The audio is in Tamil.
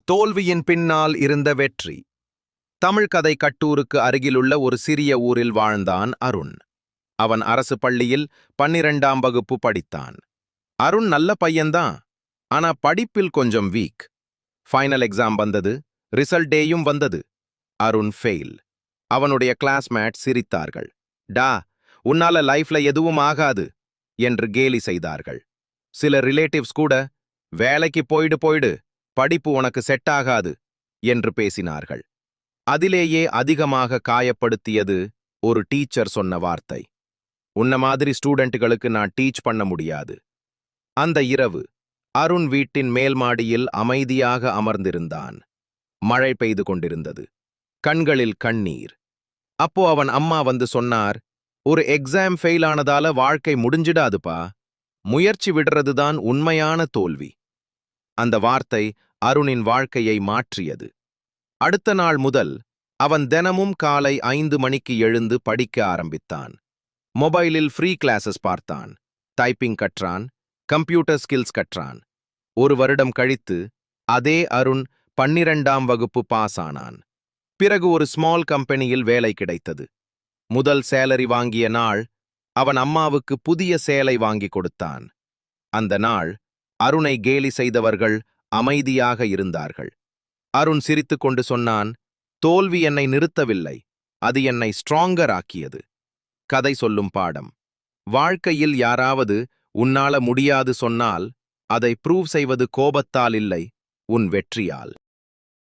தோல்வியின் பின்னால் இருந்த வெற்றி. தமிழ் கதை கட்டூருக்கு அருகிலுள்ள ஒரு சிறிய ஊரில் வாழ்ந்தான் அருண். அவன் அரசு பள்ளியில் 12ஆம் வகுப்பு படித்தான். அருண் நல்ல பையன்தான், ஆனா படிப்பில் கொஞ்சம் வீக். ஃபைனல் எக்ஸாம் வந்தது, ரிசல்ட் டேயும் வந்தது. அருண் ஃபெயில். அவனுடைய கிளாஸ்மேட் சிரித்தார்கள். டா, உன்னால லைஃப்ல எதுவும் ஆகாது என்று கேலி செய்தார்கள். சில ரிலேட்டிவ்ஸ் கூட, வேலைக்கு போயிடு, படிப்பு உனக்கு செட் ஆகாது என்று பேசினார்கள். அதிலேயே அதிகமாக காயப்படுத்தியது ஒரு டீச்சர் சொன்ன வார்த்தை. உன்ன மாதிரி ஸ்டூடெண்ட்டுகளுக்கு நான் டீச் பண்ண முடியாது. அந்த இரவு அருண் வீட்டின் மேல் மாடியில் அமைதியாக அமர்ந்திருந்தான். மழை பெய்து கொண்டிருந்தது. கண்களில் கண்ணீர். அப்போ அவன் அம்மா வந்து சொன்னார், ஒரு எக்ஸாம் ஃபெயில் ஆனதால வாழ்க்கை முடிஞ்சிடாதுப்பா. முயற்சி விடுறதுதான் உண்மையான தோல்வி. அந்த வார்த்தை அருணின் வாழ்க்கையை மாற்றியது. அடுத்த நாள் முதல் அவன் தினமும் காலை 5 மணிக்கு எழுந்து படிக்க ஆரம்பித்தான். மொபைலில் ஃப்ரீ கிளாஸஸ் பார்த்தான், டைப்பிங் கற்றான், கம்ப்யூட்டர் ஸ்கில்ஸ் கற்றான். ஒரு வருடம் கழித்து அதே அருண் 12ஆம் வகுப்பு பாஸ் ஆனான். பிறகு ஒரு ஸ்மால் கம்பெனியில் வேலை கிடைத்தது. முதல் சேலரி வாங்கிய நாள் அவன் அம்மாவுக்கு புதிய சேலை வாங்கி கொடுத்தான். அந்த நாள் அருணை கேலி செய்தவர்கள் அமைதியாக இருந்தார்கள். அருண் சிரித்துக்கொண்டு சொன்னான், தோல்வி என்னை நிறுத்தவில்லை, அது என்னை ஸ்ட்ராங்கர் ஆக்கியது. கதை சொல்லும் பாடம். வாழ்க்கையில் யாராவது உன்னால முடியாது சொன்னால் அதை ப்ரூவ் செய்வது கோபத்தால் இல்லை, உன் வெற்றியால்.